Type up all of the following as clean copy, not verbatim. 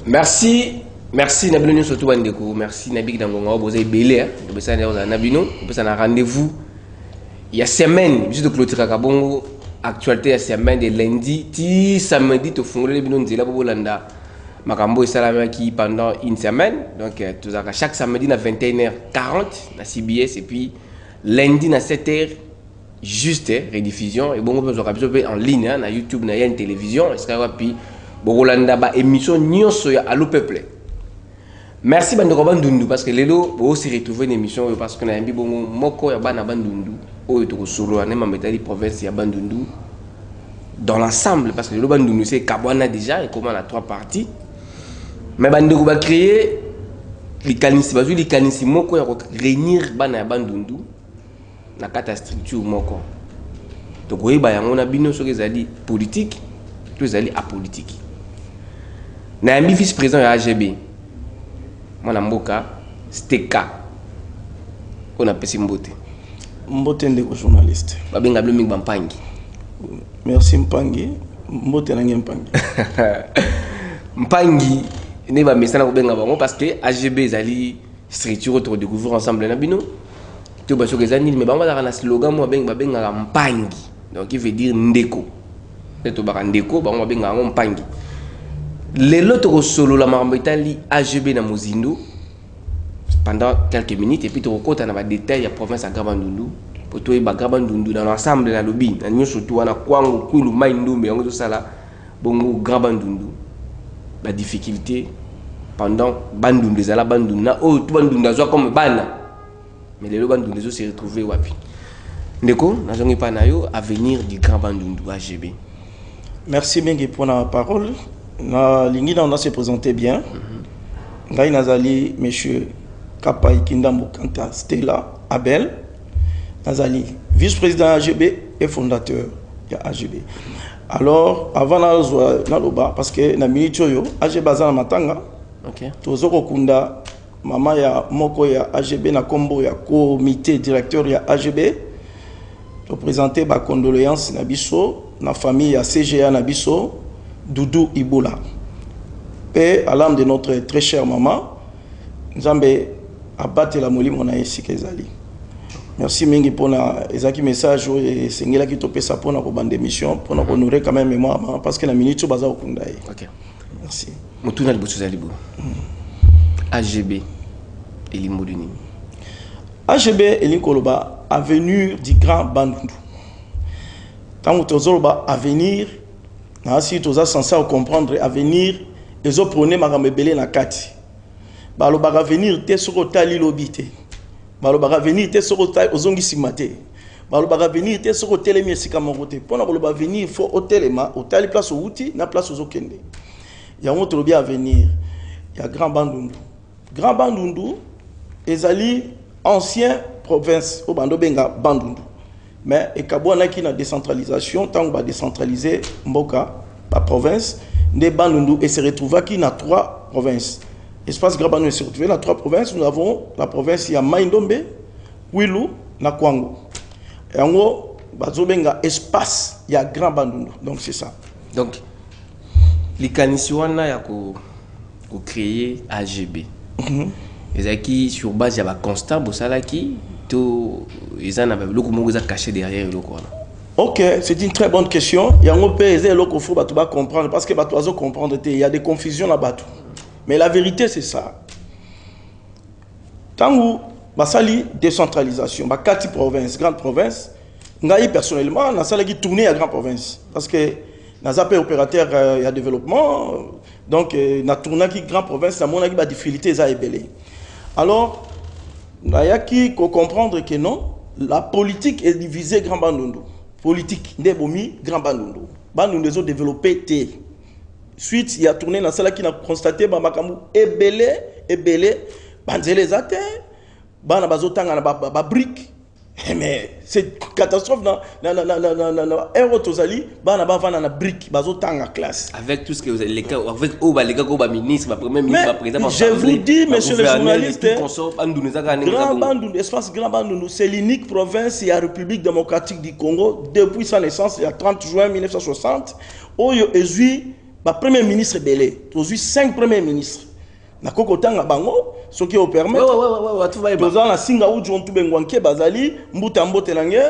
Merci. Merci Nabino surtout Wandeko. Merci Nabik Dangonga. Vous avez belé. Vous avez Nabino. Vous avez un rendez-vous. Il y a semaine. Juste de clôturer Kabongo. Actualité, il y a semaine de lundi. Ti samedi, tu fais le binon de la Bobolanda. Makambo et Salama qui pendant une semaine. Donc, chaque samedi à 21h40 à CBS. Et puis lundi à 7h. Juste rediffusion. Et bon, vous aurez en ligne. Na YouTube, na une télévision. Et ça va puis. Bobolanda ba émission nyonso ya Allo Peuple. Merci Bandeko Bandundu parce que lelo bo se retrouver une émission parce que na yambi bongo moko ya bana Bandundu oyo to solo na mametali province ya Bandundu dans l'ensemble parce que lelo Bandundu c'est Kabwana déjà et comment la trois parties. Mais Bandeko ba créer likanisi bazu likanisi moko ya réunir bana ya Bandundu na kata structure moko. To koyeba yango na bino soki ezali politique, to ezali apolitique. Na un vice-président de AGB, mon amboka, Steka, on appelle ça Mbote. Mbote est journaliste. Babenga Bluming Bampangi. Merci Mpangi. Mbote n'a rien Mpangi. Mpangi, ne va me sana kubenga bango parce que AGB zali structure autour de gouvernement ensemble na bino. Tu vois ce que ça dit, mais bango dans un slogan moi benga Mpangi. Donc il veut dire Ndeko. C'est au bar Ndeko, bango benga Mpangi. Les autres solo la marambitali AGB na Mozindo pendant quelques minutes et puis tu recoutes dans les détails la province à Grabandundu pour toi Grabandundu dans l'ensemble de la lobby na nyo surtout na kwango kulu maindo mais on tout ça là bongo Grabandundu la difficulté pendant Bandundu za la Bandundu na oh tout Bandundu zo comme bana mais les Bandundu zo se retrouver wapi ndeko na jongi pa na yo avenir du Grabandundu AGB. Merci Mengi pour la parole. L'ingénieur on a se présenté bien. Ngai Nazali, monsieur Kapai Kindambo Kanta Stella Abel. Nazali, vice-président AGB et fondateur de AGB. Alors, avant Naloba, parce que na minitoyo, AGB Bazana Matanga, Tozoko Kunda, maman ya Moko ya AGB na Kombo ya comité directeur ya AGB. Pour présenter ma condoléance na biso, na famille ya CGA na biso. Doudou Ibola. Paix à l'âme de notre très chère maman. Nzambe abatte la moli mona ici kezali. Merci mingi pour na ezaki message et sengela ki topé ça pour na bande émission pour na honorer quand même mémoire parce que la minute so baza okunda yi. OK. Merci. Mutuna liboso zalibo. AGB Elimoduni. AGB Elinkoloba avenue du Grand Bandundu. Tant que tozoloba avenir si tu as censé comprendre avenir, ils ont prôné Maramebele na kati. Balo baga venir te soko tali lobité. Balo baga venir te soko tali ozongi simate. Balo baga venir te soko telemi esika morote. Pona balo baga venir il faut hotelema, hôtel place outi na place ozokende. Ya montre bien avenir. Ya Grand Bandundu. Grand Bandundu ezali ancien province au bando benga Bandundu. Mais et Kabwana qui na décentralisation, tant qu'on va décentraliser Mboka, la province, ne Bandundu et se retrouve qui na trois provinces. Espace Grabandundu se retrouve dans trois provinces. Nous avons la province ya Maindombe, Kwilu, na Kwango. Et en gros, bazobenga espace ya Grand Bandundu. Donc c'est ça. Donc les canisiwana ya ko créer AGB. Ezaki sur base ya ba constat bosalaki tout ils en avaient beaucoup moins caché derrière le quoi. OK, c'est une très bonne question. Il y a un peu aider l'autre faut tu vas comprendre parce que tu vas comprendre il y a des confusions là-bas. Mais la vérité c'est ça. Tant où basali décentralisation, ba quatre provinces, grande province, ngai personnellement na sala qui tourner à grande province parce que na zappé opérateur il y a développement donc na tourner qui grande province na mona qui ba difficulté ça ébélé. Alors Nayaki faut comprendre que non, la politique est divisée Grand Bandundu. Politique, Ndebomi, Grand Bandundu. Bandundu ont développé T. Suite, il y a tourné dans celle qui a constaté Bamakamu ebele, banzele zate, bana bazotanga na brique. Mais c'est catastrophe dans Aérotozali, bana bavana na brique, bazotanga classe. Avec tout ce que vous avez les cas, avec les gars ministre, premier ministre, président. Je vous dis, monsieur le journaliste, Grand Bandundu, espace Grand Bandundu, c'est l'unique province et la République démocratique du Congo depuis sa naissance, il y a 30 juin 1960, où il y a Premier ministre belé. Tu as eu 5 premiers ministres. Na kokotanga bango, ce qui au permet. tout va bien. Tu as na singa ou John Tubengwanke bazali, mbuta mbote langue.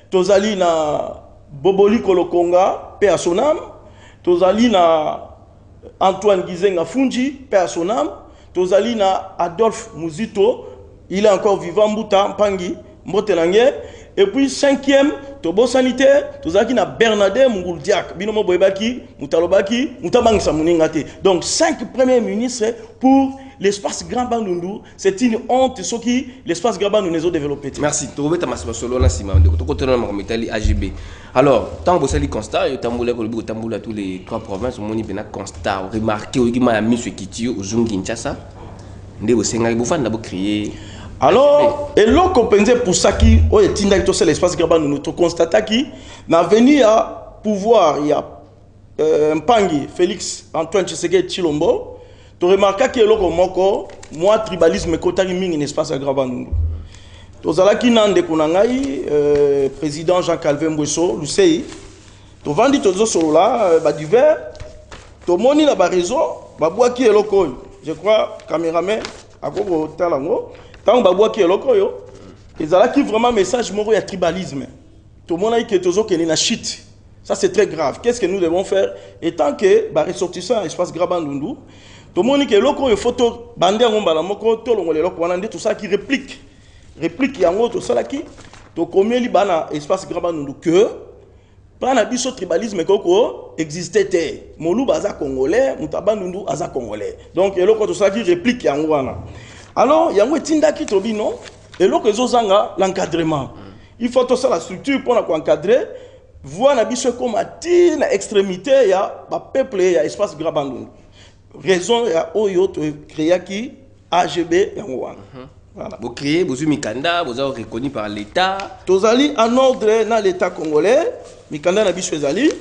Tu as na Boboli Kolokonga, paix à son âme. Tu as na Antoine Gizenga Fungi, paix à son âme. Tu as na Adolphe Muzito, il est encore vivant, mbuta mpangi, mbote langue. Et puis 5e, Tobo sanitaire, tu as na Bernadette Munguldiak, Binomo Boybaki, Moutalobaki, Moutabang Samuningate. Donc 5 premiers ministres pour l'espace Grand Bandundu. C'est une honte ce qui l'espace Grand Bandundu nous a développé. Merci. Tu as ma solo na sima de to côté na Maromitali AGB. Alors, tant que vous constat, il tamboula ko le tamboula tous les 3 provinces, on a constat, remarqué qui m'a mis ce qui au Zunginchasa. Ndé bo senga bo fan d'abo crier. Alors, et l'on compensé pour ça qui est l'espace Graban, nous constatons qu'il n'a venu à pouvoir, il y a Mpangi, Félix Antoine Tshisekedi Chilombo, tu remarques que l'on moko, moi tribalisme kotari ming in espace Graban. Tu as qui nande kunangai, président Jean-Calvin Mbweso, Lucei, tu vends tout solo là, divers, tu moni la raison, bois qui est loco, je crois, caméraman, à quoi talango. Tant que qui est loco yo, ils ont qui vraiment message moro ya tribalisme. Tout le monde a dit que tozo que na shit. Ça c'est très grave. Qu'est-ce que nous devons faire? Et tant que ba ressortissant espace Grabandundu, tout le monde dit que loco yo photo bandé ngomba la moko to longole loko wana tout ça qui réplique yango to ça là qui to combien li bana espace Grabandundu que bana biso tribalisme koko existait. Molu baza congolais, mutabandundu aza congolais. Donc loko to ça qui réplique yango wana. Alors, il y a un tinda qui tobi non et là que zozanga l'encadrement. Il faut tout ça la structure pour encadrer. Voir na biso comme à extrémité il y a peuple il y a espace Grabandundu. Raison il y a oyo to créer qui AGB yango. Voilà. Vous créez vous Mikanda, vous avez reconnu par l'État. Tozali en ordre dans l'État congolais. Mikanda na biso ezali.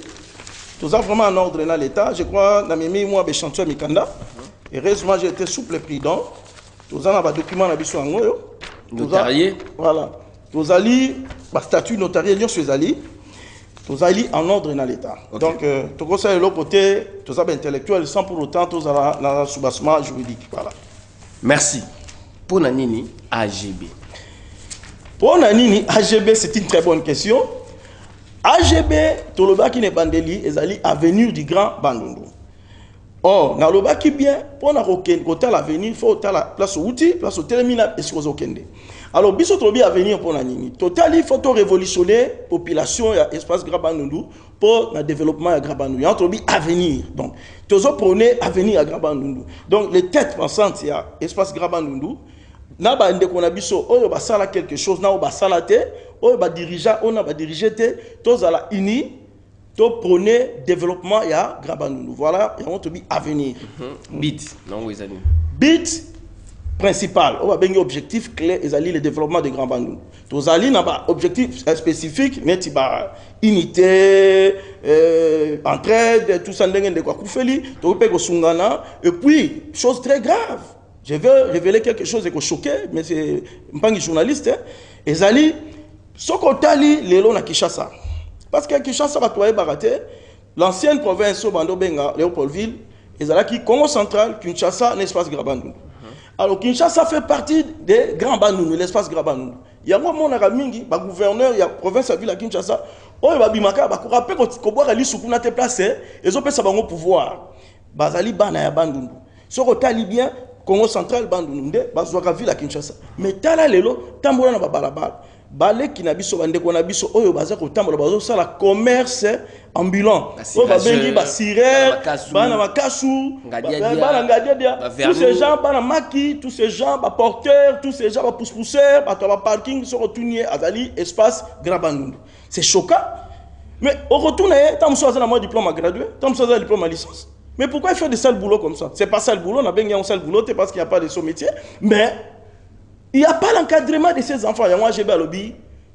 Tozali vraiment en ordre dans l'État. Je crois na mimi moi be chanteur Mikanda. Heureusement j'ai été souple et prudent. Tous les documents sont notariés. Voilà. Tous les statuts notariés en ordre dans l'État. Okay. Donc, tout ça est l'autre côté, tout ça est intellectuel, sans pour autant tout ça dans le soubassement juridique. Voilà. Merci. Pour Nanini, AGB. Pour Nanini, AGB, c'est une très bonne question. AGB, tout le bas qui n'est pas bandeli, est avenir du Grand Bandundu. Or, dans le bas qui bien, pour l'avenir, il faut la place au outil, place au terminal et sur Okende. Alors, biso trobi avenir pour Nanini. Total, il faut révolutionner la population et l'espace Grabandundu pour le développement de Grabandundu. Il y a un trobi avenir. Donc, tous prenez avenir à Grabandundu. Donc, les têtes pensantes, il y a l'espace Grabandundu. Na ba ndeko na biso oyo ba sala quelque chose na o ba sala te oyo ba dirigeant on a ba diriger te tous à la uni to prôner développement ya Grabandundu. Voilà, et on te dit avenir. Bit non oui zani. Bit principal, on va bien objectif clé ezali le développement de Grabandundu. Tous ali na ba objectif spécifique neti ba unité entraide tout ça ndenge de quoi kufeli to pe ko sungana et puis chose très grave. Je veux révéler quelque chose qui est choqué, mais c'est pas un journaliste. Ezali, Sokotali, Lélo na Kinshasa. Parce que Kinshasa va toyer baraté, l'ancienne province au Bando Benga, Léopoldville, Ezala qui Congo central, Kinshasa, l'espace Grabandundu. Alors Kinshasa fait partie des Grands Bandundu, l'espace Grabandundu. Il y a un moment mingi, le gouverneur, il y a province à ville à Kinshasa, oh il va bimaka, ba rappelle ko boire ali sukuna te place, ils ont ça bango pouvoir. Bazali bana ya Bandundu. Sokotali bien Congo central Bandundu, bazwaka ville à Kinshasa. Mais tala lelo, tambola na babalabala. Balé ki na biso bande ko na biso oyo baza ko tambola bazo sala commerce ambulant. O ba bengi ba siré, bana makasu, bana ngadia. Tous ces gens bana maki, tous ces gens ba porteurs, tous ces gens ba pousse-pousseurs, ba parking sur retourner azali espace Grand Bandundu. C'est choquant. Mais au retour tam so azana moi diplôme à gradué, tam so azana diplôme à licence. Mais pourquoi il fait de sales boulots comme ça? C'est pas sale boulot, on a bien un sale boulot, c'est parce qu'il n'y a pas de son métier. Mais il n'y a pas l'encadrement de ces enfants. Moi, j'ai bien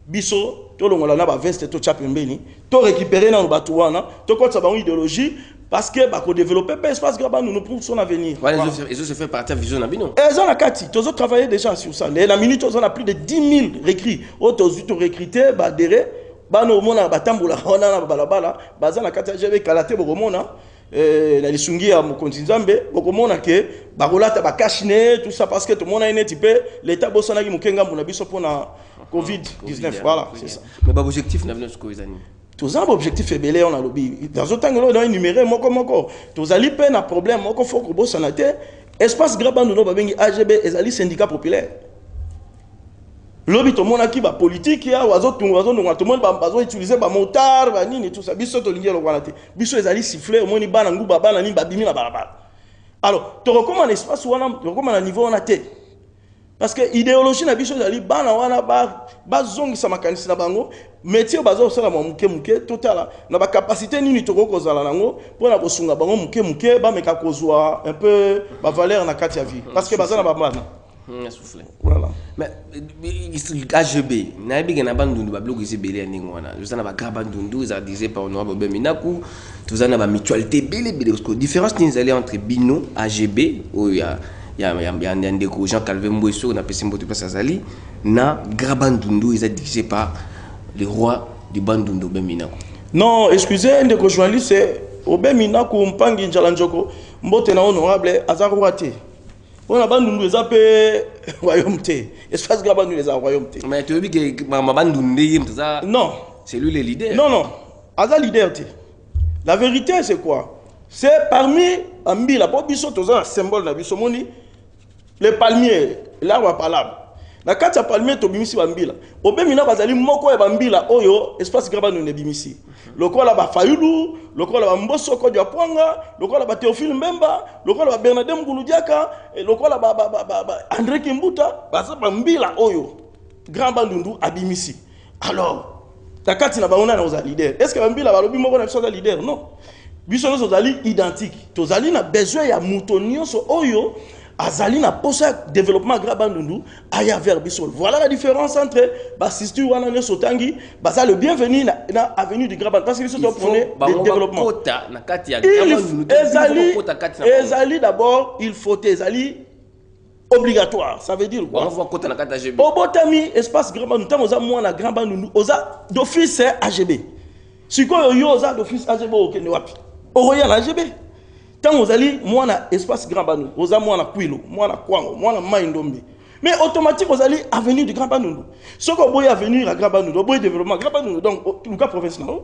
biso, tout le monde a une veste, tout chapembeni, tout récupéré dans le bateau, tout quoi ça va une idéologie, parce que bah qu'on développe pas espace grabant nous pour son avenir. Ils ont se fait partir vision nabino. Ils ont la cati, tous ont travaillé déjà sur ça. La minute, ils ont plus de 10 000 récrits. Autres ont recruté, badéré, bah nous on a batamboula, on a balabala, bazan la cati, j'avais calaté boromona. na lisungi ya mokonzi nzambe bokomona ke bakolata bakashine tout ça parce que tout le monde a une type l'état bosana ki mokenga mona biso pona covid 19 voilà c'est ça mais objectif na venir ko ezani tous un objectif ebele on a lobby dans autant que l'on a énuméré moko tous ali pe na problème moko faut ko bosana te espace grabando no babengi AGB ezali syndicat populaire lobby to mona ki ba politique ya wazo ndonga to mona bazo utiliser ba motard ba nini tout ça biso to lingi lokwana te biso ezali siffler au moni bana nguba bana ni babimi na balabala alors to recommande espace wana to recommande niveau on a te parce que idéologie na biso ezali bana wana ba zongisa makanisi na bango métier bazo sala muke total na ba capacité nini to kozala nango pona kosunga bango muke ba meka kozwa un peu ba valeur na kati ya vie parce que bazana ba bana souffler voilà mais AGB na biga na bandundu ba bloc isi belé ndingo wana je sana ba kabandundu za disé par honorable Beminaku tout ça na ba mutualité belé parce que différence ni allait entre Bino AGB où il y a ndeko Jean Calvin Mboesso na pesi mboto place azali na Grabandundu ils a dirigé par le roi du bandundu Beminaku non excusez ndeko journaliste au Beminaku mpangi njala njoko mbote na honorable azarwate on a bandundu les appels royauté espace grabandundu les royauté mais tu veux dire que bandundu ça non c'est lui le leader non aza leader la vérité c'est quoi c'est parmi ambila pour biso toza un symbole na biso moni le palmier l'arbre à palabre na kati ya palmier to bimisi bambila obemina bazali moko ya bambila oyo espace grabandundu ne bimisi lokola ba Fayulu lokola ba Mbosso ko dia Pwanga lokola ba Théophile Mbemba lokola ba Bernardin Nguludiaka lokola ba André Kimbuta baza bambila oyo grand bandundu abimisi alors takati na baona na oza leader est-ce que bambila balobi moko na biso za leader non biso no zali identique tozali na besoin ya muto nyonso oyo azali na posa développement grabandundu aya vers biso voilà la différence entre basistu wana ne sotangi baza le bienvenu na avenue du Graban parce que biso to prôner le développement na kati ya grabandundu ezali d'abord il faut ezali obligatoire ça veut dire quoi on va kota na kati AGB obotami espace grabandundu tant oza mwana grabandundu oza d'office AGB sikoyo yo oza d'office AGB okende wapi oroya na AGB tant ozali mwana espace grabandundu oza mwana kwilo mwana kwango mwana maindombe mais automatique ozali avenue du Grabandundu soko boy avenue à Grabandundu boy développement Grabandundu donc tout cas province non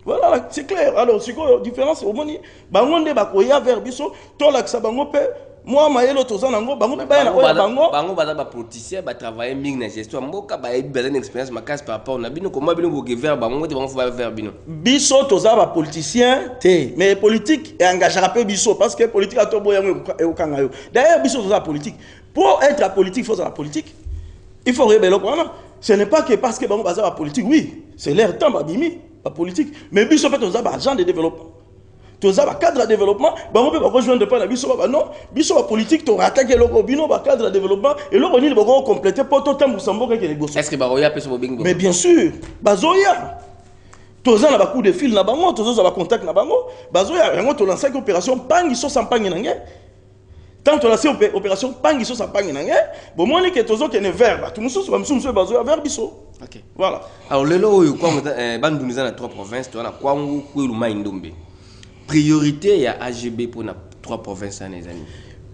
voilà c'est clair alors siko différence au moni bangonde bakoya vers biso to la bango pe moi mayelo toza nango bango pe ba na bango baza ba politicien ba travailler mingi na gestion mboka ba yebi une expérience makasi par rapport na bino comment bino ko vers bango te bango faut vers bino biso toza ba politicien te mais politique et engagera peu biso parce que politique a to boya e okanga yo d'ailleurs biso toza politique pour être à politique il faut la politique il faut rebelle quoi ce n'est pas que parce que bango baza ba politique oui c'est leur temps ba bimi ba politique mais biso fait toza ba agent de développement toza ba cadre de développement bango pe ba rejoindre pas na biso ba non biso ba politique to attaquer loko bino ba cadre de développement et loko ni ba compléter pour tout temps Moussamboka que négocier est-ce que ba roya peso bobingo mais bien sûr bazoya toza na ba coup de fil na bango toza ba contact na bango bazoya yango to lancer opération pangi so sampangi na nge tant to lancer opération pangi so sampangi na nge bo moni que tozo que ne verba tout mususu ba mususu bazoya vers biso OK voilà alors lelo oyo kwa bandundu za na trois provinces to na kwangu kwelu maindombe priorité ya AGB pour na trois provinces en les amis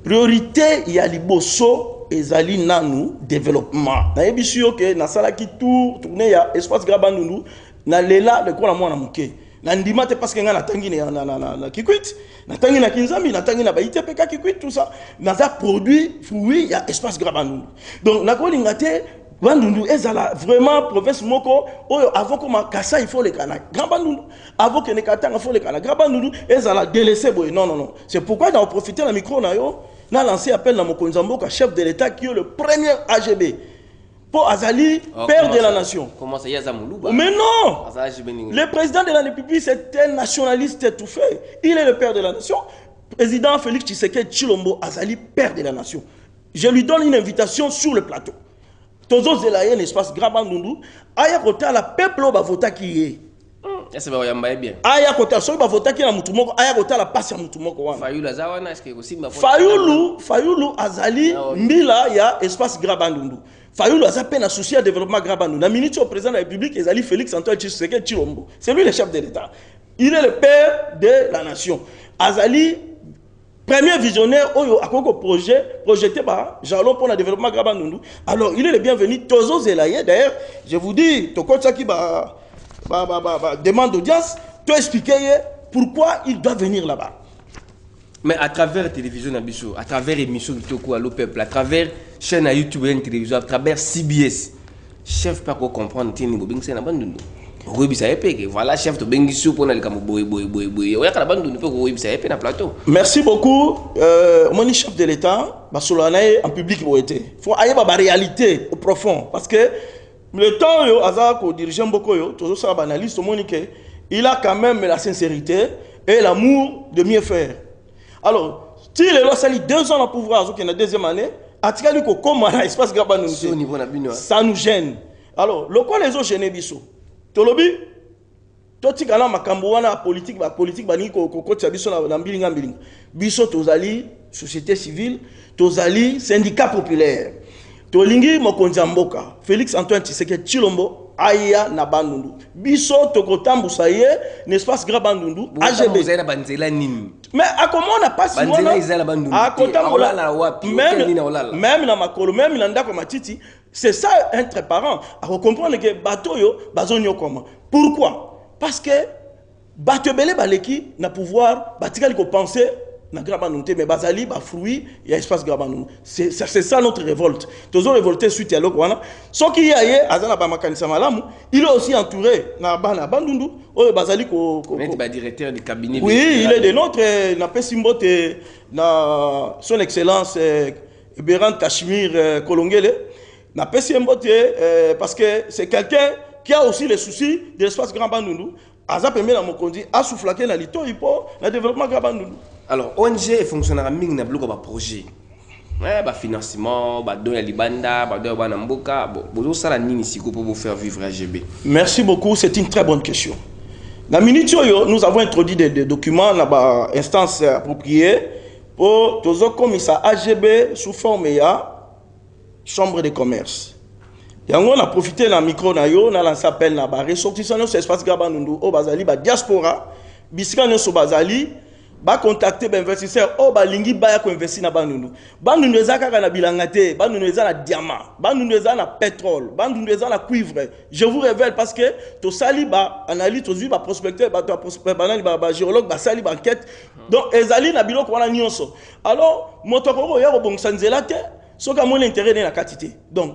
priorité ya liboso ezali nanu développement na yebisu yo ke na sala ki tourner ya espace grabandundu na lela de kola mwana muke na ndima te parce que nga natangi na Kikwit natangi na Kinzambi natangi na ITPK Kikwit tout ça na za produit fruit ya espace grabandundu donc na ko lingate Bandundu ezala vraiment province moko oyo avant comme Kassa il faut les kana Grabandundu avant que ne katanga il faut les kana Grabandundu ezala délaissé boy non c'est pourquoi on profiter la micro na yo na lancé appel na Mokonzi Mboka chef de l'état qui est le premier AGB pour Azali père de la nation comment ça yaza Moulouba mais non le président de la République c'est un nationaliste étouffé il est le père de la nation président Félix Tshisekedi Tshilombo Azali père de la nation je lui donne une invitation sur le plateau tozo zelaye l'espace Grabandundu aya kota la peuple ba vota ki est est-ce ba yamba bien aya kota so ba vota ki na mutu moko aya kota la passe ya mutu moko wana Fayulu azawana est-ce que kosimba Fayulu azali mbila ya espace Grabandundu Fayulu azape na souci à développement Grabandundu na ministre au président de la République ezali Félix Antoine Tshisekedi Tshilombo c'est lui le chef de l'état Il est le père de la nation. Azali, premier visionnaire, oyo akoko projeté par Jalon pour le développement Grabandundu. Alors, il est le bienvenu. Tozo Zelaye, d'ailleurs, je vous dis, Tokotsa qui demande d'audience, tu expliquer pourquoi il doit venir là-bas. Mais à travers la télévision, à travers l'émission de Toko à peuple, à travers la chaîne à YouTube et la télévision, à travers CBS, chef pas quoi comprendre, tiens, il c'est la bande. Voilà, chef de Bengisu pour aller comme merci beaucoup. Mon chef de l'État, en public, il faut aller à la réalité au profond. Parce que le temps, le dirigeant beaucoup, il a quand même la sincérité et l'amour de mieux faire. Alors, si il a sali 2 ans au pouvoir, il y a la deuxième année, ça nous gêne. Alors, le quoi les autres gênés biso? Tolobi, toti kana makambo wana politique bani ko koti biso na mbilinga mbilinga. Biso tozali société civile, tozali syndicat populaire. Tolingi mokonzi mboka, Félix Antoine Tshisekedi Tshilombo aya na Bandundu. Biso tokotambusa ye n'espace Grand Bandundu AGB. Mais à comment on a pas si même na makolo, même na ndako matiti, c'est ça être parent. À comprendre que bateau yo bazonyo comment. Pourquoi? Parce que bateau belé baleki na pouvoir batikali ko penser na Grabandundu mais bazali ba fruit il y a espace Grabandundu. C'est ça notre révolte. Toujours révolté suite à l'okwana. Ce qui y a azana ba makanisa malamu, il est aussi entouré na Bandundu. Oh bazali ko directeur du cabinet. Oui, il est de notre na pesimbote na son excellence Berant Kashmir Kolongele. Na pesimbote parce que c'est quelqu'un qui a aussi les soucis de l'espace Grand Bandundu. Aza pembe na mokonzi a soufflaqué na lito ipo na développement Grand Bandundu. Alors, ONG est fonctionnaire ming na bloc ba projet. Ba financement, ba don ya libanda, ba don ba namboka, bozo sala nini siko pour vous faire vivre AGB. Merci beaucoup, c'est une très bonne question. Dans minute yo, nous avons introduit des documents dans ba instance appropriée pour tozo commissaire AGB sous forme ya chambre de commerce. Yango on a profité na micro na yo, na lancé appel na ba ressortissant no espace Grabandundu au bazali ba diaspora, bisika no so bazali ba contacter ba investisseur o ba lingi ba ya ko investir na Bandundu. Bandundu ezaka na bilanga te, Bandundu eza na diamant, Bandundu eza na pétrole, Bandundu eza na cuivre. Je vous révèle parce que to sali ba analyse to ba prospecteur ba prospecteur ba géologue ba sali ba enquête. Donc ezali na biloko wana nyonso. Alors motoko ya ko bongisa nzela te, soka mon intérêt na quantité. Donc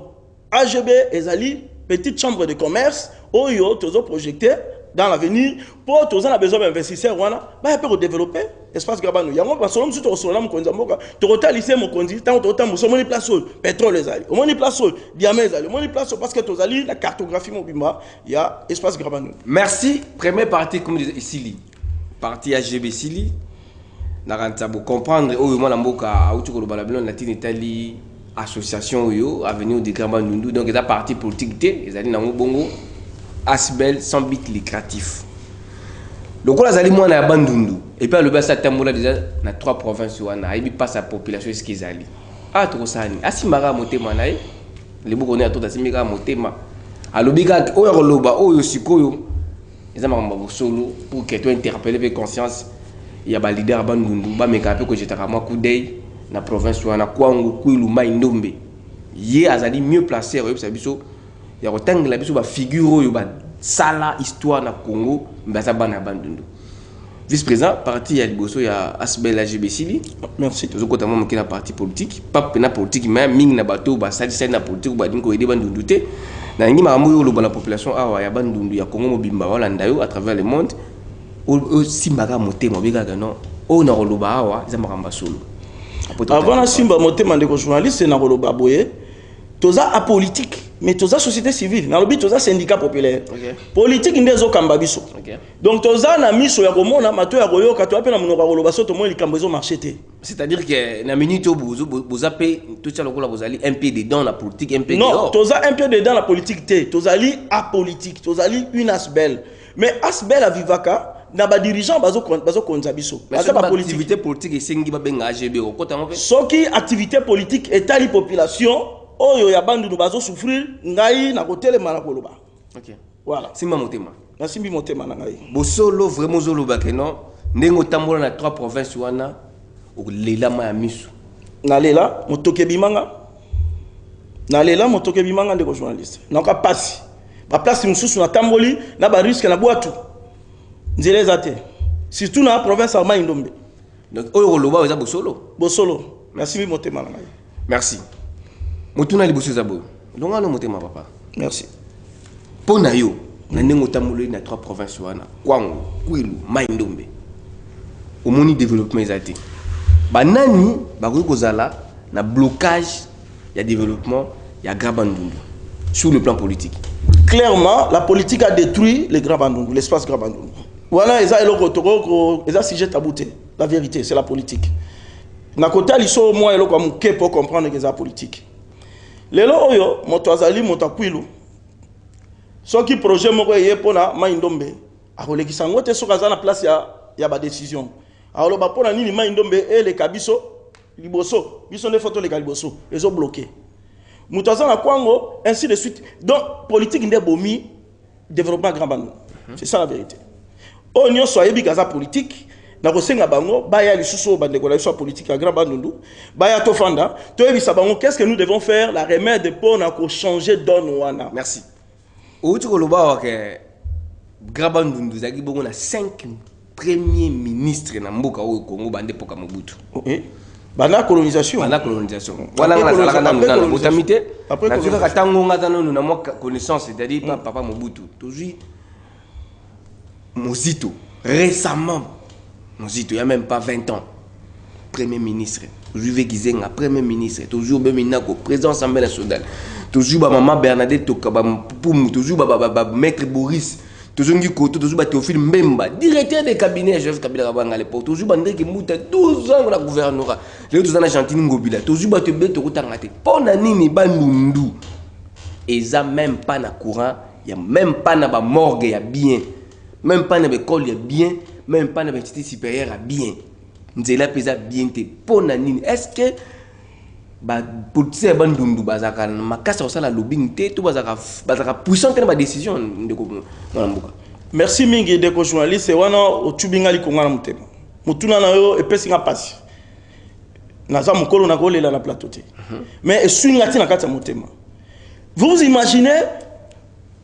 AGB ezali petite chambre de commerce oyo tozo projeté dans l'avenir pour tous on besoin d'investisseurs wana ba peut développer espace Grabanu yango ba solom suto solona mokonza mboka to rotalise mokonzi tant to tambo so moni place pétrole ezali o moni place diamant ezali o moni place parce que tozali la cartographie mobimba ya espace Grabanu. Merci. Première partie comme ici partie AGB Sili na rentable comprendre oyo mona mboka auti ko lobala bilon latine Italie association yo avenir de Grabandundu donc la partie politique té ezali na bongo Asbel sans but lucratif. Le coup azali moi na Bandundu et puis le basa tambola déjà na 3 provinces wana ibi pas sa population ce qu'ils ali. Ah trop sani asimara motema na le boko ne atota simira motema alobika oyo loba oyo sikoyo ezama mba solo pour que tu interpeller avec conscience il y a ba leader Bandundu ba meka pe ko jetaka moi coup d'œil na province wana kwangu kwilu mai ndombe ye azali mieux placé oyo biso ya kotangela biso ba figure oyo ba sala histoire na Congo mbasa bana Bandundu. Vice-président parti ya liboso ya Asbel AGB Sili. Merci. Tozo kota mo na parti politique, pas na politique mais ming na bato ba sali na politique ba dinko ede Bandundu te. Na ngi ma mo yo la population awa ya Bandundu ya Congo mobimba wala ndayo à travers le monde. O simbaka motema bika non. O na roloba awa za makamba solo. Avant la simba motema de journaliste na roloba boye. Toza apolitique mais toza société civile na lobi toza syndicat populaire. Okay. Politique ndezo kamba biso. Okay. Donc toza na miso ya komona mato ya koyoka to apena munoko koloba so to mo likambo ezo marché te. C'est-à-dire que na minute vous appelez tout ça lokola vous allez un pied dedans la politique un pied dehors. Non, toza un pied dedans la politique te, tozali apolitique, tozali une Asbel. Mais Asbel a vivaka na ba dirigeant bazo konza biso. Parce que activité politique esengi ba benga AGB ko kota mo pe. Soki activité politique etali population oyo ya Bandundu bazo souffrir ngai na kotelema na koloba. OK. Voilà. Simba motema. Merci motema na ngai. Bosolo vraiment zolo bakeno ndengo tambola na 3 provinces wana o lela ma misu. Na lela motoke bimanga. Na lela motoke bimanga ndeko journaliste. Na ka passe. Ba place mususu na tamboli na ba risque na boatu. Nzele zate. Surtout na province ya Mai-Ndombe. Donc oyo loba eza bosolo. Bosolo. Merci motema na ngai. Merci. Motuna liboso zabo. Longa no motema papa. Merci. Pona yo na ndengo tambola na 3 provinces wana. Kwango, Kwilu, Mai-Ndombe. Omoni développement ezate. Banani bakoki kozala na blocage ya développement ya Grand Bandundu sur le plan politique. Clairement, la politique a détruit le Grand Bandundu, l'espace Grand Bandundu. Voilà, ils ont sujet tabouté. La vérité, c'est la politique. Na côté liso moi elo comme ke pour comprendre que c'est la politique. Lelo oyo motoazali motakwilu. Soki projet moko yé pona Mai-Ndombe. Akolekisa ngote soka za na place ya ba décision. Alors ba pona nini Mai-Ndombe et les kabiso liboso. Biso ne photo les kaliboso. Ils ont bloqué. Moutaza na Kwango, ainsi de suite. Donc, politique n'est bomi, développement Grand Bandundu. C'est ça la vérité. Oh, nous sommes gaza politique. Na kosenga bango, baya lisusu bandeko la soit politique à Grand Bandundu. Baya tofanda, toyebi bango, qu'est-ce que nous devons faire? La remède pour na ko changer donne wana. Merci. Outi ko loba ke Grand Bandundu zaki bongo na 5 premiers ministres na mboka o Congo bande poka Mobutu. Oui. Bana colonisation. Bana colonisation. Voilà la sala kana ngana botamité. Après colonisation. Na katango ngata no na mo connaissance, c'est-à-dire papa Mobutu. Toujours Mozito récemment Mozito il y a même pas 20 ans premier ministre. Juve Gizenga premier ministre. Toujours Beminako président Assemblée nationale. Toujours ba maman Bernadette Tokaba Poum, toujours ba maître Boris. Toujours ngi koto toujours ba Théophile Mbemba directeur des cabinets chef Kabila Kabanga à l'époque toujours bandé ki muta 12 ans la gouvernorat les autres en Argentine ngobila toujours ba te beto kotangate pona nini bandundu eza même pas na courant il y a même pas na ba morgue ya bien même pas na école ya bien même pas na institut supérieur ya bien nzela pesa bien te pona nini est-ce que ba politicien bandundu bazaka makasa osala lobbying te to bazaka puissant na ba décision ndeko mwana mboka. Merci mingi ndeko journaliste wana otubinga likonga na mutema mutuna na yo epesinga pasi naza mukolo na kolela na plateau te mais eswinga tina kati ya mutema. Vous imaginez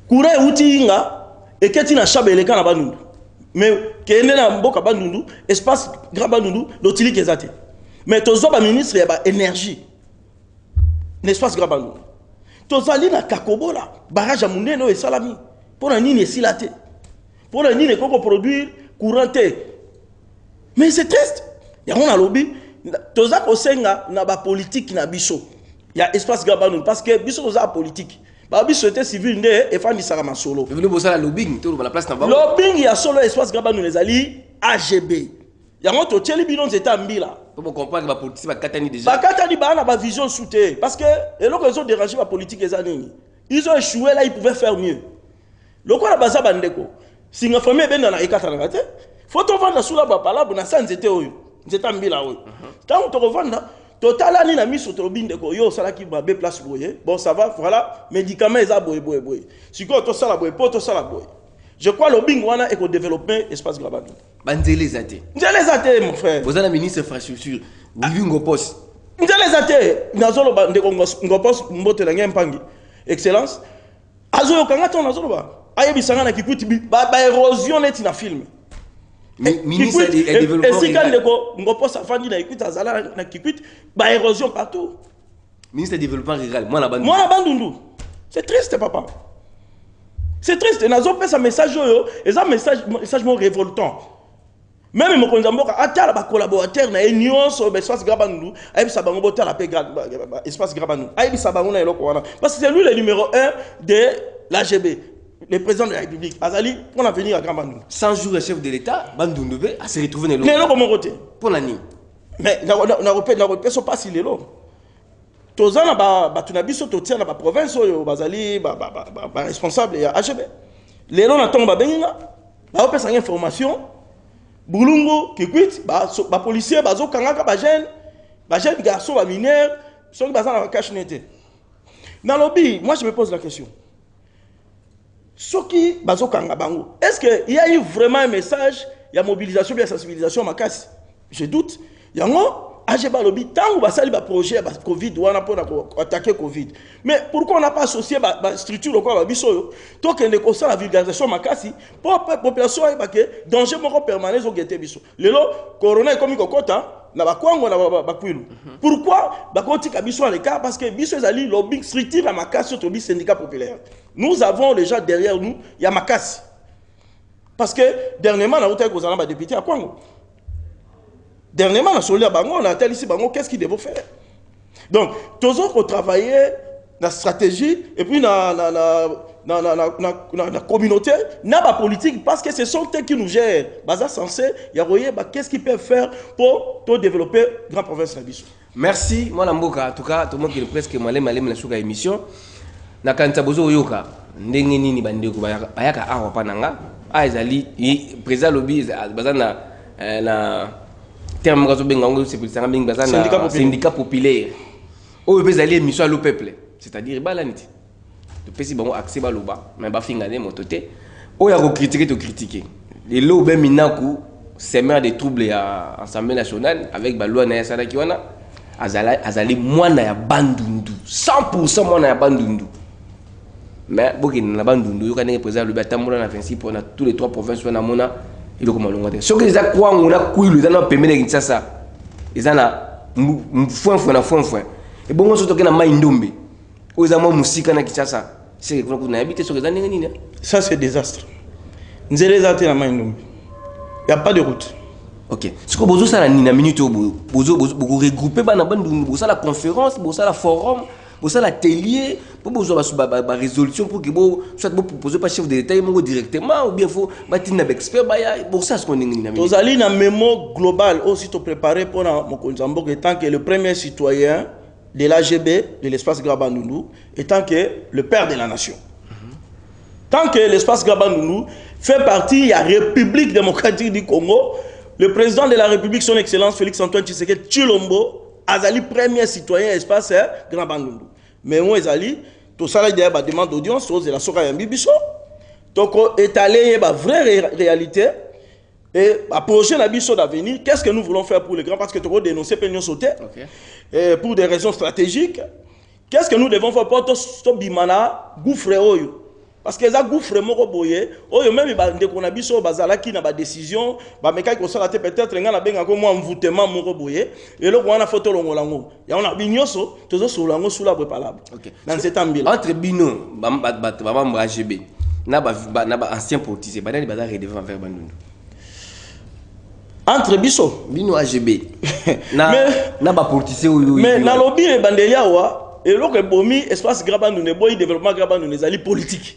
courant utinga eketi na shabeleka na bandundu mais kende na mboka bandundu espace Grand Bandundu lotili kezate mais tozo ba ministre ya ba énergie l'espace Grand Bandundu. Tozali na Kakobola, barrage à Mundeno et Salami. Pour un nini silate. Pour un nini qu'on produire couranté. Mais c'est triste. Il y a un lobby. Toza kosenga na ba politique na biso. Il y a espace Grand Bandundu parce que biso toza politique. Ba biso était civil né et fandi sarama solo. Vous voulez bosser la lobbying tout la place na ba. Lobbying il y a solo espace Grand Bandundu les ali AGB. Il y a un autre tcheli bilon zeta mbila. Pour comprendre que la politique va katani déjà. Ba katani ba na ba vision soutée parce que et là ils ont dérangé la politique les années. Ils ont échoué là, ils pouvaient faire mieux. Le quoi la baza bandeko. Si nga famille ben na ekata na kate, faut to vendre sous la ba palabre na sans zeta oyo. Zeta mbila oyo. Tant to revendre total ani na miso to bindeko yo sala ki ba be place boye. Bon ça va voilà, médicaments eza boye. Si ko to sala boye, po to sala boye. Je crois le bing wana éco développement espace Grand Bandundu. Banzele zate. Nzele zate mon frère. Vous êtes la ministre infrastructure. Vous ngopos. Nzele zate. Nazolo ba ndeko ngopos mbote na ngempangi. Excellence. Azo kanga ton nazolo ba. Ayebi sanga na Kikwit ba érosion net na film. Ministre et développement. Et si quand ndeko ngopos afandi na Kikwit azala na Kikwit ba érosion partout. Ministre du développement rural. Moi la Bandundu. C'est triste papa. C'est triste. Nous avons fait un message, et un message révoltant. Même si nous avons un collaborateur, nous avons espace Grand Bandundu, espace Grand Bandundu. Parce que c'est lui le numéro 1 de l'AGB, le président de la République. Azali, pour venir à Grand Bandundu. 100 jours le chef de l'État, Bandundu a se retrouvé dans le pour l'année. Mais nous avons pas si les lots. Tozana ba tunabiso totia na ba province oyo bazali ba responsable ya AGB. Lelo na tonga benga ba opesa information Bulungu Kikwit ba policier bazo kangaka ba jeune garçon ba mineur soki bazana cache nete. Na lobby, moi je me pose la question. Soki bazokanga bango. Est-ce qu'il y a eu vraiment un message, il y a mobilisation, il y a sensibilisation makasi? Je doute. Yango AGB lobby tant ou basali ba projet ba Covid ou on a pour attaquer Covid. Mais pourquoi on n'a pas associé ba structure au quoi biso to que ne kosa la vulgarisation makasi pour la population et que danger moko permanent au gete biso. Lelo corona comme kokota na ba kwango na ba kwilu. Pourquoi ba koti ka biso à l'écart parce que biso ezali lobbying structure à makasi to bi syndicat populaire. Nous avons les gens derrière nous, il y a makasi. Parce que dernièrement na route ko zala ba député à kwango. Dernièrement, on a tel ici, qu'est-ce qu'ils doivent faire? Donc, tous autres travailler la stratégie et puis la communauté, la politique, parce que ce sont eux qui nous gèrent. Baza censé, qu'est-ce qu'ils peuvent faire pour développer la grande province de Bissau. Merci, moi Namboka, en tout cas, tout le monde qui est presque malé la souka émission. Na kanta bozo yoka, ndenge nini bandeko bayaka awa pananga, ezali président lobby bazana na terme syndicat populaire. Au bezali émission au peuple, c'est-à-dire balaniti. Le pesi bango accès baloba, mais ba fingane mototé. O ya ko critiquer to critiquer. Les lots ben minaku semer des troubles à l'Assemblée nationale avec baloi na yasala ki wana azali mwana ya bandundu 100% mwana ya bandundu. Mais boki na bandundu yo kana président le batambola na 26 pour na tous les trois provinces na mona. Il est comme un long. Ce que les accords on a coulé, ils ont permis de faire ça. Ils ont foin. Et bon, on se toque na maïndombe. Ils ont musique na Kinshasa. C'est que vous habité sur les années. Ça c'est désastre. Nous allons aller na maïndombe. Il y a pas de route. Ok. Ce que vous avez na minute vous regrouper ba na bandundu, vous la conférence, vous la forum. Pour ça l'atelier pour besoin de résolution pour que soit proposer par chef de l'État directement ou bien faut bâtir un expert pour ça ce qu'on est vous allez dans mémo global aussi te préparer pour mon Konzambo étant que le premier citoyen de l'AGB de l'espace Grabandundu étant que le père de la nation. Tant que l'espace Grabandundu fait partie de la République démocratique du Congo, le président de la République son excellence Félix Antoine Tshisekedi Tshilombo Azali premier citoyen espace Grand Bandundu. Mais moi Azali, tout ça là derrière demande d'audience aux la soka yambi biso. Donc étaler ba vraie réalité et à projet la biso d'avenir, qu'est-ce que nous voulons faire pour les grands parce que tu dénoncer peignons sauter. Et pour des raisons stratégiques, qu'est-ce que nous devons faire pour to bimana gouffre oyo. Parce que ça gouffre moko boye, oyo même ba ndeko na biso bazala ki na ba décision, ba meka ko sala te peut-être nga benga ko mo envoûtement moko boye, et là on a photo longolango. Ya on a binyoso, tozo solango sous la préparable. OK. Dans cet ambiance. Entre bino, ba membre AGB, na ba ancien politicien, ba bazala redevant vers Bandundu. Entre biso, bino AGB. Na ba politicien mais na lobby e bandelia wa, et là que bomi espace Grabandundu boy développement Grabandundu ezali politique.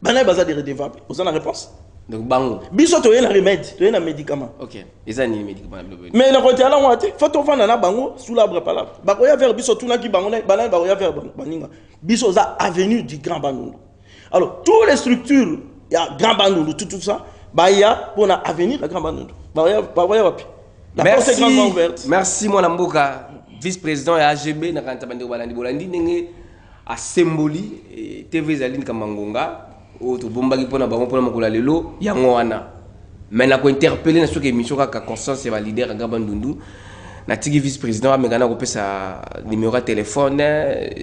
Bana baza de redevable. Vous avez la réponse? Donc bango. Biso to yena remède, to yena médicament. OK. Eza ni médicament. Mais na côté ala wate, faut to vanda na bango sous l'arbre pala. Ba ko ya vers biso tuna ki bango na bana ba ko ya vers baninga. Biso za avenue du Grand Bandundu. Alors, toutes les structures, il y a Grand Bandundu tout ça, ba ya pour na avenir la Grand Bandundu. Ba ya wapi. La porte est grandement ouverte. Merci mon Mboka, vice-président ya AGB na kanta bande bolandi ndenge a symboli TV Zaline Kamangonga. Autre bombagi pona bango pona makula lelo yango wana mais na ko interpeller na soki émission ka conscience ya leader Grand Bandundu na tiki vice président amekana ko pesa numéro de téléphone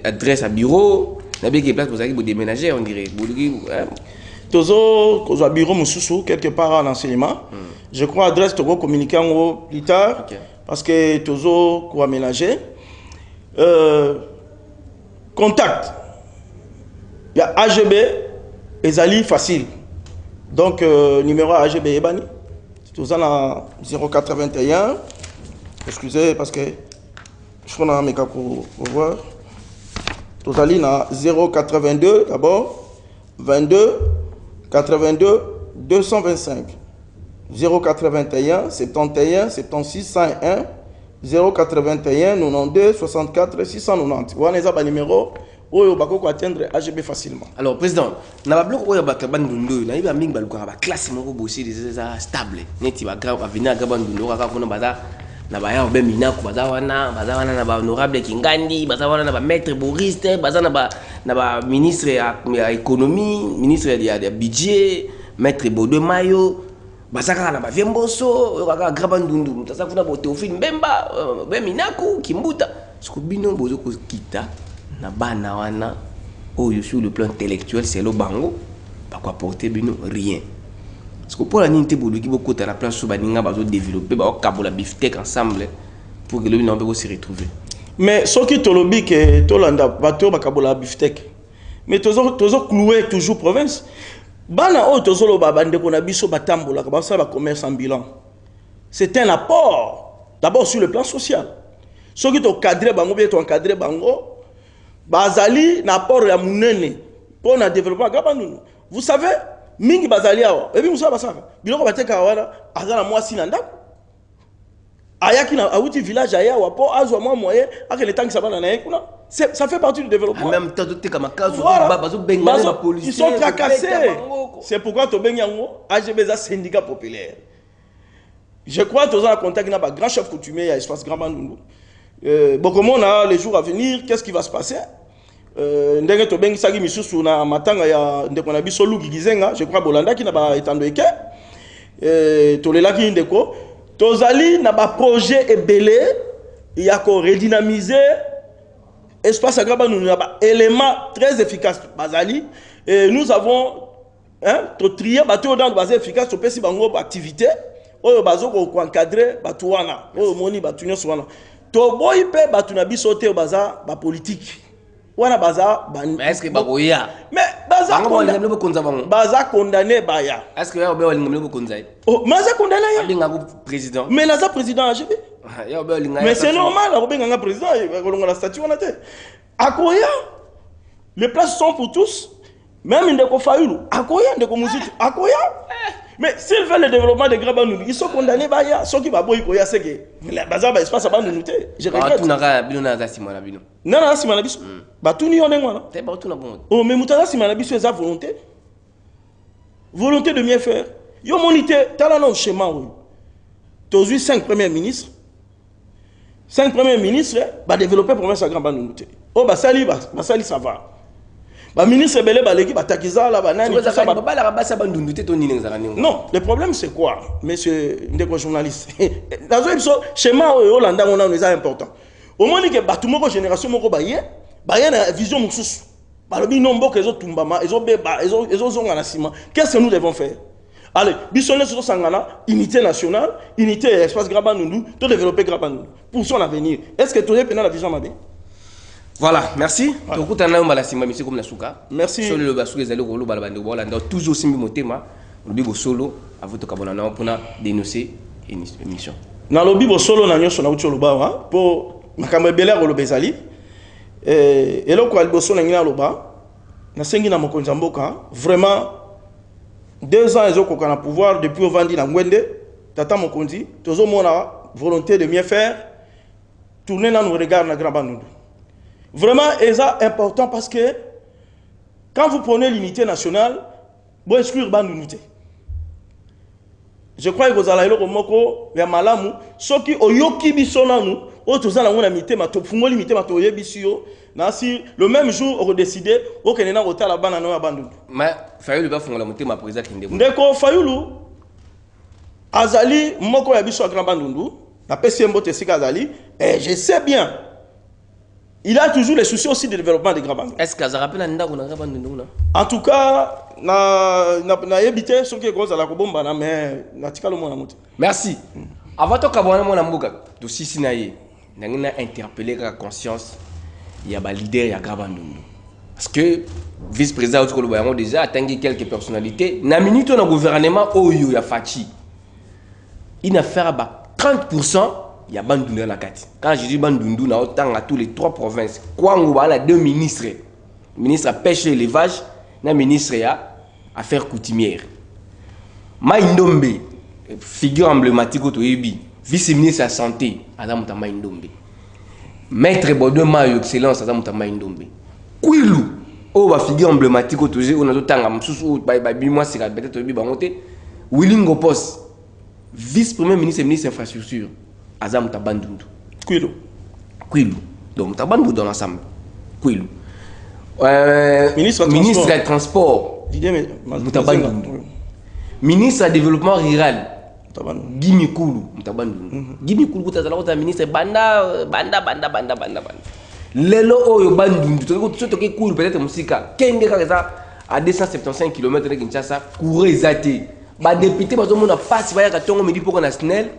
adresse à bureau na bien que place pour ça qui déménager on dirait tozo ko bureau mususu quelque part en enseignement je crois adresse to communiquer en plus tard parce que tozo ko aménager contact il y a AGB ezali facile. Donc, numéro AGB Ebani, c'est en 081. Excusez, parce que je crois que je vais voir. Tout à l'heure, 082 d'abord, 22, 82, 225. 081, 71, 76, 101, 081, 92, 64, 690. Vous avez un numéro. Oyo bako atteindre AGB facilement. Alors président, na ba bloc oyo ba Bandundu, na iba mingi baluka ba classe moko bossi des stable. Neti ba grave avenir ga Bandundu ka kona baza na ba ya ben Minako baza wana na ba honorable Kingandi baza wana na ba maître Bouriste baza na ba ministre ya économie ministre ya budget maître Bodo Mayo baza kaka na ba Viemboso kaka Grabandundu mutasa kuna ba Théophile Mbemba ben Minako Kimbuta siko bino bozo ko kita na bana wana oyo sur le plan intellectuel c'est le bango pas quoi porter bino rien. Parce que pour la ninte pour qui beaucoup de la place sur baninga bazo développer ba kabola beefsteak ensemble pour que le bino peut se retrouver. Mais ce qui tolobi que tolanda bato ba kabola beefsteak. Mais tozo clouer toujours province. Bana o tozo lo bande ko na biso batambola ba ça ba commerce ambulant. C'est un apport d'abord sur le plan social. Ce qui to cadrer bango bien to encadrer bango bazali na apport ya munene pour na développement Grabandundu. Vous savez mingi bazali awa ebi musa basaka biloko bateka wana azala mwasi na ndako ayaki na awuti village aya wa po azwa mwa moyen akele tangi sabana na kuna ça fait partie du développement. En même temps tout ka makazo bazo benga les policiers ils sont tracassés. C'est pourquoi to benga ngo AGB za syndicat populaire. Je crois que tu as contact avec le grand chef coutumier à l'espace Grabandundu. Beaucoup de les jours à venir, qu'est-ce qui va se passer? Ndenge to bengi sagi misusu na matanga ya ndeko na biso Luki Gizenga, je crois Bolanda qui na ba etando eke to lelaki ndeko tozali na ba projet ebele ya ko redynamiser espace à Grabandundu na ba élément très efficace bazali et nous avons to trier ba to dans base efficace to pesi bango activité oyo bazo ko encadrer batu wana oyo moni batu nyonso wana to boy pe batu na biso te baza ba politique. Wana baza mais est-ce que baboya mais baza condamné baya est-ce que ya obe walinga mlo konza oh maza condamné ya linga président mais naza président AGB ya obe walinga mais c'est normal obenga nga président kolonga la statue wana te akoya les places sont pour tous même ndeko Fayulu akoya ndeko Muzitu akoya mais s'ils veulent le développement de Grabandundu ils sont condamnés baya ceux qui va boy koya c'est que la baza ba espace Grabandundu te je regrette tout na bino na za simana bino non simana biso batu ni yone ngwana te ba tout na bon oh mais mutala simana biso eza volonté de mieux faire yo monité tala na schéma oui tozui 5 premiers ministres ba développer province à Grabandundu te oh basali ça va ba ministre belé ba leki ba takiza la banani tout ça ba la basa bandundu te to nini ngazala ningo. Non, le problème c'est quoi monsieur ndeko journaliste dans un schéma Hollanda on a nous important au moins que batu moko génération moko ba ye na vision mususu ba lobi nombo que ezo tumbama ezo beba ezo zonga na sima qu'est-ce que nous devons faire allez bisonne sur sangana unité nationale unité espace Grabandundu to développer Grabandundu pour son avenir est-ce que tu es pendant la vision mabe. Voilà, merci. Tokutana yo mbala simba monsieur comme na suka. Merci. Solo le basuka ezali ko loba bande bola ndo toujours simbi motema. Lobi bo solo avant to kabona na pona dénoncer émission. Na lobi bo solo na nyonso na uti loba wa po makambo ebele ko loba ezali. Eloko ali bo solo ngina loba na sengi na mokonzi mboka vraiment 2 ans ezoko kana pouvoir depuis ovandi na ngwende tata mokonzi tozo mona volonté de mieux faire tourner dans nos regards na Grabandundu. Vraiment, c'est important parce que quand vous prenez l'unité nationale, vous exclure Bandundu. Je crois que vous allez le moko ya malamu soki oyoki bisona nous otozala ngona mitema to fungo limité ma to yebisio na si le même jour on décidé o kenena otala bana no ya Bandundu. Mais Fayulu ba fungola mutema président Kindebo. Ndeko Fayulu azali moko ya biso Grand Bandundu na PCMBO tesika azali et je sais bien il a toujours les soucis aussi de développement de Grabandundu. Est-ce que ça rappelle un ndako na Grabandundu na? En tout cas, na yebité ce qui est gros à la kobomba na mais na tika le mona muti. Merci. Avant to kabona mona mbuka to sisi na ye. Nangina interpeller la conscience il y a ba leader ya Grabandundu. Parce que vice-président Otko Lobayango déjà atteint quelques personnalités na minute na gouvernement oyo ya Fachi. Il a fait ba 30% il y a Bandundu na kati. Quand je dis Bandundu na autant à tous les 3 provinces. Kwango ba la 2 ministres. Ministre à pêche et élevage, na ministre à affaires coutumières. Maïndombe, figure emblématique au Toyebi, vice-ministre à la santé, Adam Maïndombe. Maître Bodo Mayo excellence Adam Maïndombe. Kwilu, oh ba figure emblématique au Toyebi, on a d'autant à Msusu ba bimwa c'est peut-être Toyebi bangote. Willing Opos, vice-premier ministre et ministre infrastructure. Azam Tabandundu. Quilo. Donc Tabandundu dans l'ensemble. Quilo. Ministre des Transports. Tabandundu. Ministre du Développement Rural. Gimi Koulou. Gimi Koulou, tu as ministre Banda. Lelo Oyo Bandundu. Tu as Koulou, peut-être Moussika. Kenge Kaza à 275 km de Kinshasa. Kouré Zate. Bah député, parce que mon a pas si voyage à Tongo, me dit pour qu'on a SNEL.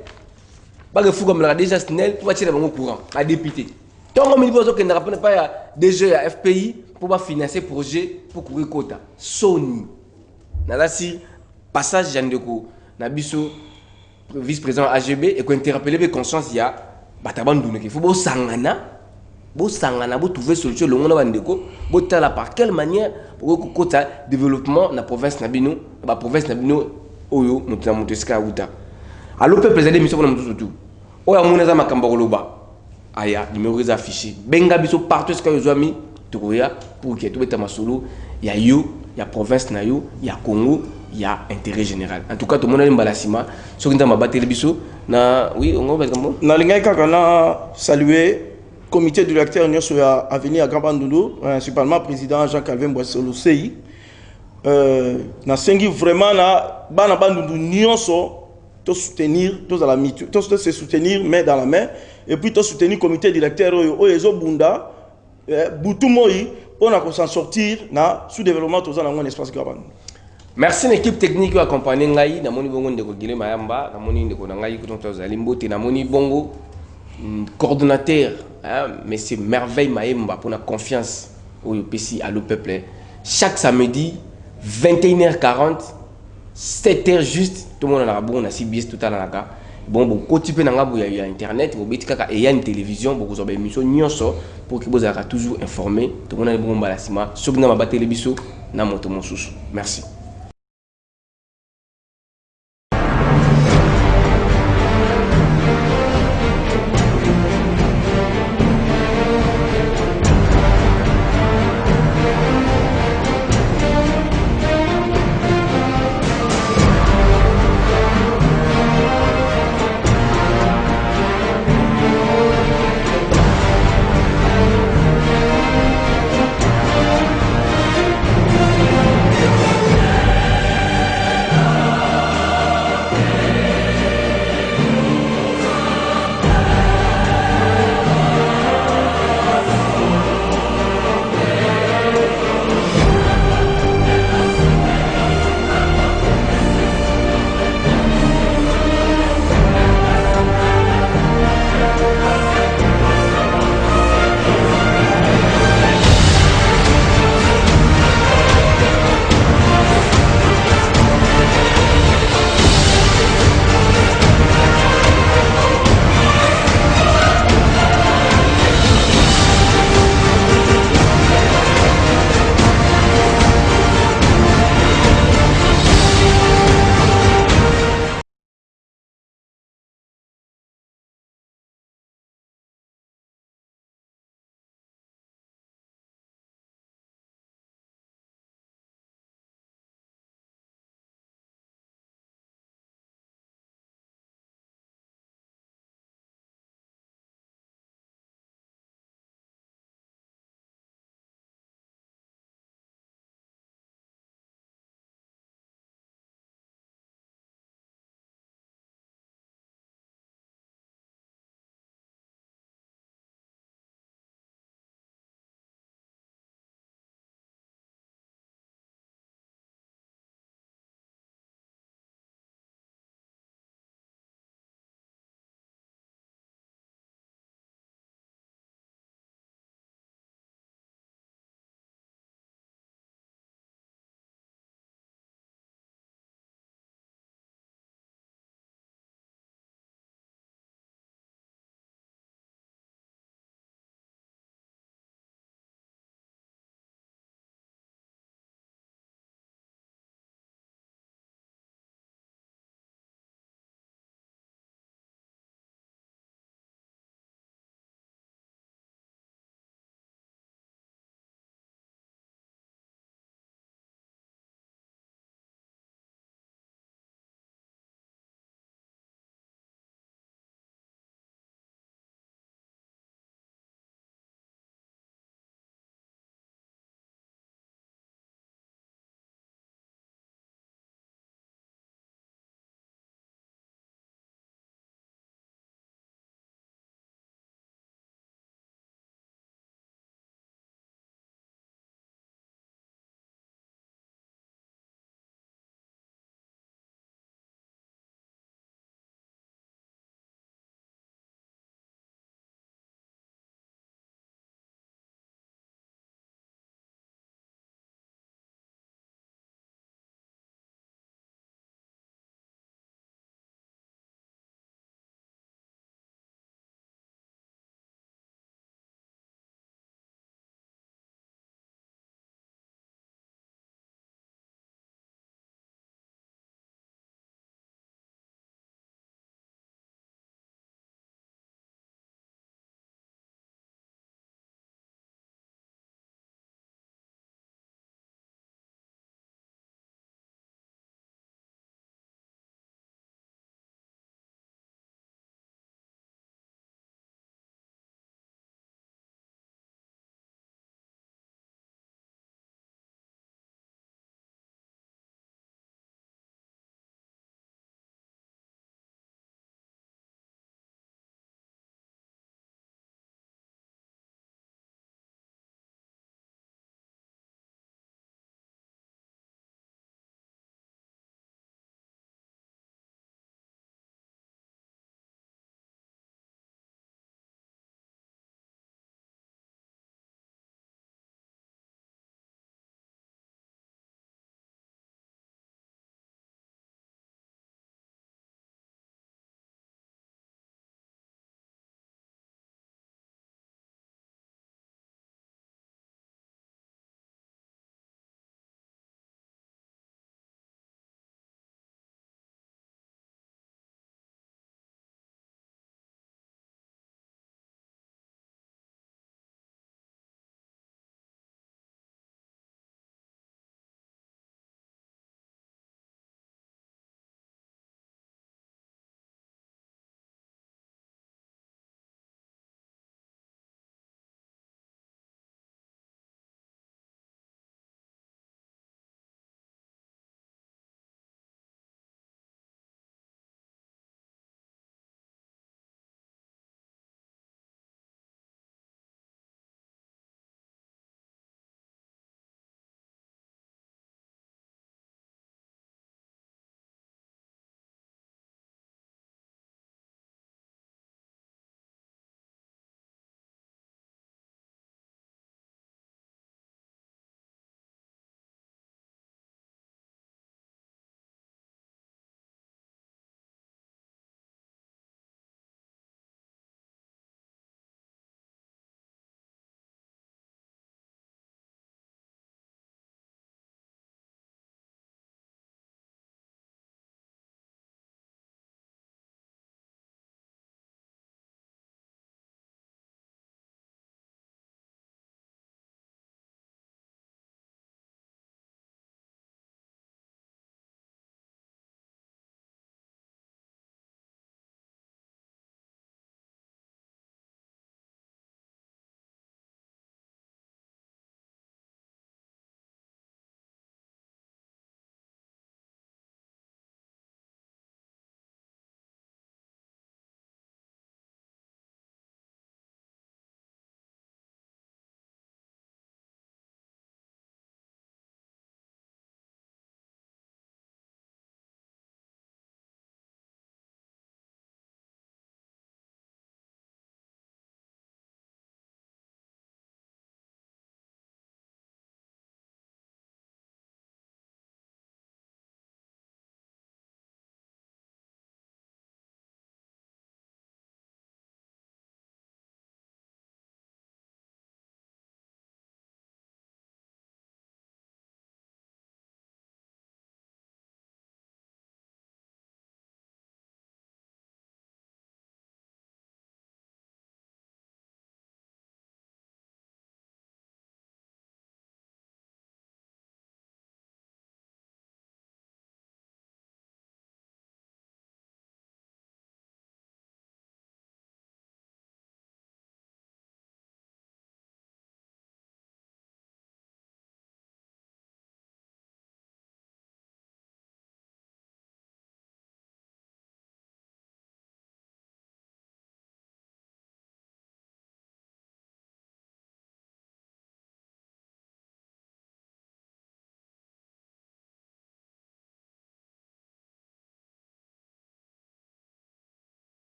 Bah le fou comme la déjà SNEL, tu vas tirer mon courant. À député. Tongo me dit pour qu'on n'a pas déjà à FPI pour financer projet pour courir quota. Sony. Nalasi passage Jandeko. Nabiso vice-président AGB et qu'on interpellé avec conscience il y a Batabandou. Il faut beau sangana. Bo sangana bo trouver solution le monde bandeko bo tala par quelle manière pour kota développement na province nabino ba province nabino oyo mutuna muteska uta allo peuple zade mission na mutu tout oya mona za makamba koloba aya numéro affiché benga biso partout ce que yo ami tokoya pour que tout beta masolo ya yo ya province na yo ya Congo ya intérêt général en tout cas tout le monde a mbalasima so kinta mabateli biso na oui on va comme na lingai kaka na saluer comité directeur nyonso ya avenir à Grand Bandundu, principalement président Jean-Calvin Boissolo CI. Na sengi vraiment na bana Bandundu nyonso to soutenir, to za la mitu, to se soutenir main dans la main et puis to soutenir comité directeur oyo ezo bunda butu moi pour na s'en sortir na sous-développement to za na un espace Grand Bandundu. Merci l'équipe technique qui a accompagné ngai na moni bongo ndeko Gile Mayamba na moni ndeko na ngai ko to za limbote na moni bongo coordonnateur Monsieur Merveille Maemba pour la confiance au PC à le peuple. Chaque samedi 21h40 7h juste tout le monde a bon on a CBS tout à l'heure. Bon quand tu peux il y a internet vous bêtez kaka et il y a une télévision pour vous avez émission nyonso pour que vous ayez toujours informé tout le monde a bon balasima ceux qui n'ont pas télévision na moto mon sous. Merci.